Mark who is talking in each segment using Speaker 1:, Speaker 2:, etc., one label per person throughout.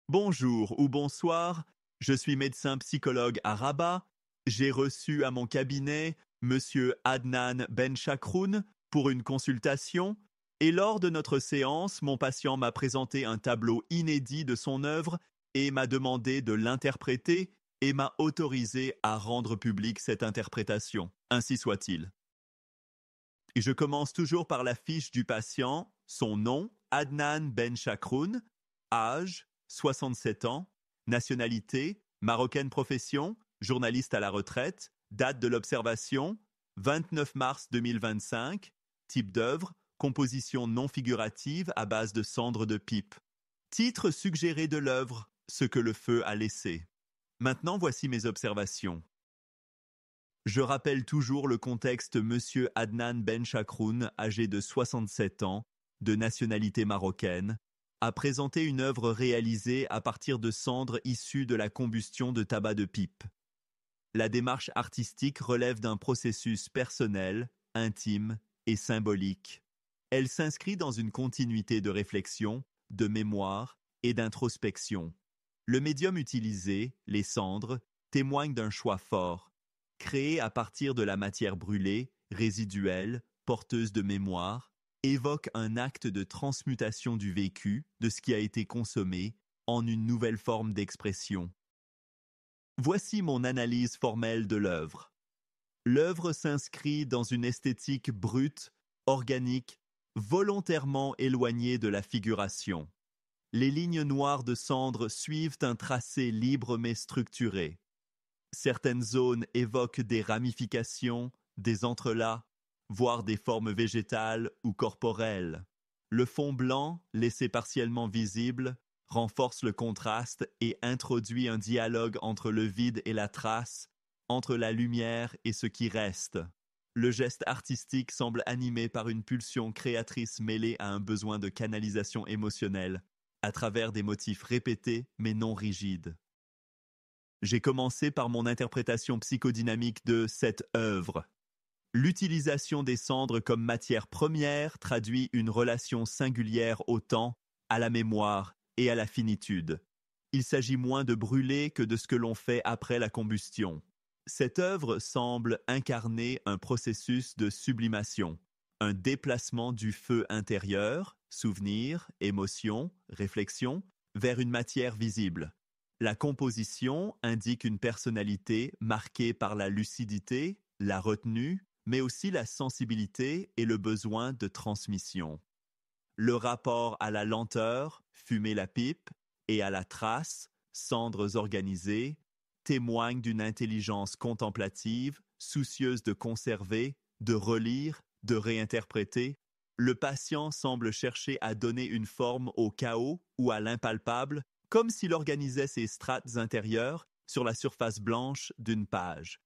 Speaker 1: Bonjour ou bonsoir, je suis médecin psychologue à Rabat. J'ai reçu à mon cabinet Monsieur Adnan Benchakroun pour une consultation et lors de notre séance, mon patient m'a présenté un tableau inédit de son œuvre et m'a demandé de l'interpréter et m'a autorisé à rendre publique cette interprétation. Ainsi soit-il. Et je commence toujours par la fiche du patient, son nom, Adnan Benchakroun, âge, 67 ans, nationalité, marocaine profession, journaliste à la retraite, date de l'observation, 29 mars 2025, type d'œuvre, composition non figurative à base de cendres de pipe. Titre suggéré de l'œuvre, ce que le feu a laissé. Maintenant voici mes observations. Je rappelle toujours le contexte Monsieur Adnan Benchakroun, âgé de 67 ans, de nationalité marocaine, a présenté une œuvre réalisée à partir de cendres issues de la combustion de tabac de pipe. La démarche artistique relève d'un processus personnel, intime et symbolique. Elle s'inscrit dans une continuité de réflexion, de mémoire et d'introspection. Le médium utilisé, les cendres, témoigne d'un choix fort, créé à partir de la matière brûlée, résiduelle, porteuse de mémoire, évoque un acte de transmutation du vécu, de ce qui a été consommé, en une nouvelle forme d'expression. Voici mon analyse formelle de l'œuvre. L'œuvre s'inscrit dans une esthétique brute, organique, volontairement éloignée de la figuration. Les lignes noires de cendre suivent un tracé libre mais structuré. Certaines zones évoquent des ramifications, des entrelacs, voire des formes végétales ou corporelles. Le fond blanc, laissé partiellement visible, renforce le contraste et introduit un dialogue entre le vide et la trace, entre la lumière et ce qui reste. Le geste artistique semble animé par une pulsion créatrice mêlée à un besoin de canalisation émotionnelle, à travers des motifs répétés mais non rigides. J'ai commencé par mon interprétation psychodynamique de cette œuvre. L'utilisation des cendres comme matière première traduit une relation singulière au temps, à la mémoire et à la finitude. Il s'agit moins de brûler que de ce que l'on fait après la combustion. Cette œuvre semble incarner un processus de sublimation, un déplacement du feu intérieur, souvenir, émotion, réflexion, vers une matière visible. La composition indique une personnalité marquée par la lucidité, la retenue, mais aussi la sensibilité et le besoin de transmission. Le rapport à la lenteur, fumer la pipe, et à la trace, cendres organisées, témoigne d'une intelligence contemplative, soucieuse de conserver, de relire, de réinterpréter. Le patient semble chercher à donner une forme au chaos ou à l'impalpable, comme s'il organisait ses strates intérieures sur la surface blanche d'une page.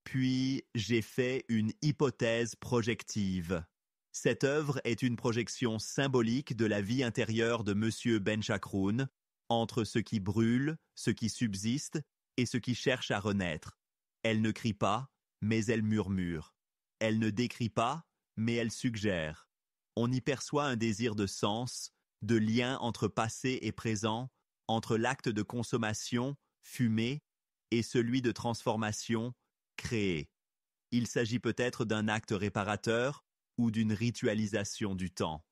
Speaker 1: Puis, j'ai fait une hypothèse projective. Cette œuvre est une projection symbolique de la vie intérieure de M. Benchakroun, entre ce qui brûle, ce qui subsiste et ce qui cherche à renaître. Elle ne crie pas, mais elle murmure. Elle ne décrit pas, mais elle suggère. On y perçoit un désir de sens, de lien entre passé et présent, entre l'acte de consommation, fumé, et celui de transformation, créé. Il s'agit peut-être d'un acte réparateur ou d'une ritualisation du temps.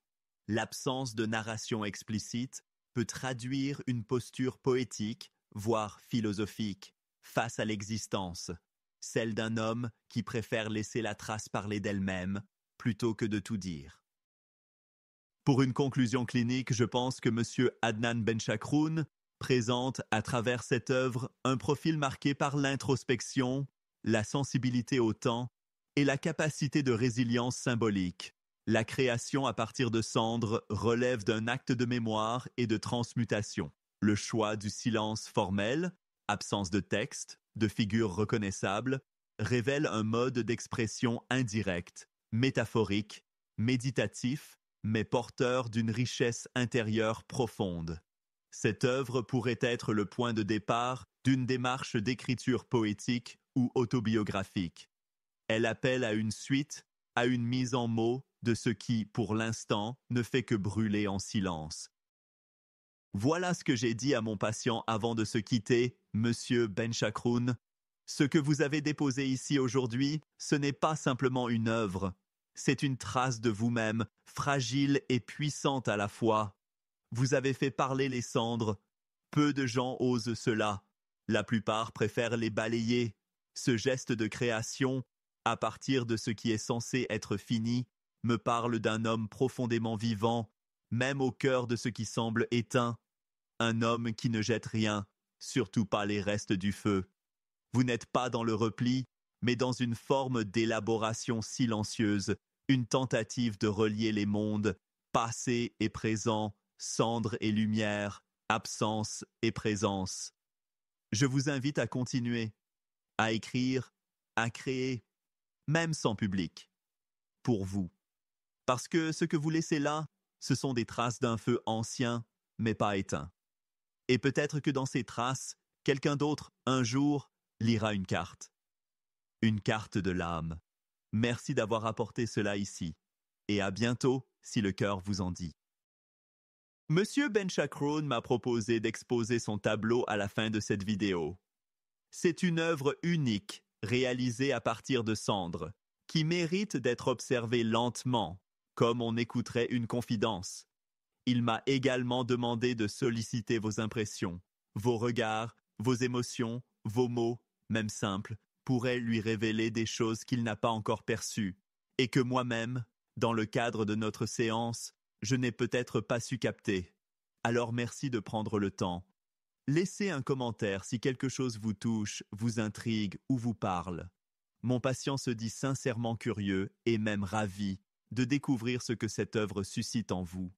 Speaker 1: L'absence de narration explicite peut traduire une posture poétique, voire philosophique, face à l'existence, celle d'un homme qui préfère laisser la trace parler d'elle-même plutôt que de tout dire. Pour une conclusion clinique, je pense que M. Adnan Benchakroun présente à travers cette œuvre un profil marqué par l'introspection, la sensibilité au temps et la capacité de résilience symbolique. La création à partir de cendres relève d'un acte de mémoire et de transmutation. Le choix du silence formel, absence de texte, de figures reconnaissables, révèle un mode d'expression indirect, métaphorique, méditatif, mais porteur d'une richesse intérieure profonde. Cette œuvre pourrait être le point de départ d'une démarche d'écriture poétique ou autobiographique. Elle appelle à une suite, à une mise en mots de ce qui, pour l'instant, ne fait que brûler en silence. Voilà ce que j'ai dit à mon patient avant de se quitter, Monsieur Benchakroun. Ce que vous avez déposé ici aujourd'hui, ce n'est pas simplement une œuvre. C'est une trace de vous-même, fragile et puissante à la fois. Vous avez fait parler les cendres. Peu de gens osent cela. La plupart préfèrent les balayer. Ce geste de création, à partir de ce qui est censé être fini, me parle d'un homme profondément vivant, même au cœur de ce qui semble éteint. Un homme qui ne jette rien, surtout pas les restes du feu. Vous n'êtes pas dans le repli, mais dans une forme d'élaboration silencieuse, une tentative de relier les mondes, passé et présent, cendre et lumière, absence et présence. Je vous invite à continuer, à écrire, à créer, même sans public, pour vous. Parce que ce que vous laissez là, ce sont des traces d'un feu ancien, mais pas éteint. Et peut-être que dans ces traces, quelqu'un d'autre, un jour, lira une carte. Une carte de l'âme. Merci d'avoir apporté cela ici. Et à bientôt, si le cœur vous en dit. Monsieur Benchakroun m'a proposé d'exposer son tableau à la fin de cette vidéo. C'est une œuvre unique, réalisée à partir de cendres, qui mérite d'être observée lentement, comme on écouterait une confidence. Il m'a également demandé de solliciter vos impressions, vos regards, vos émotions, vos mots, même simples, pourraient lui révéler des choses qu'il n'a pas encore perçues, et que moi-même, dans le cadre de notre séance, je n'ai peut-être pas su capter. Alors merci de prendre le temps. Laissez un commentaire si quelque chose vous touche, vous intrigue ou vous parle. Mon patient se dit sincèrement curieux et même ravi de découvrir ce que cette œuvre suscite en vous.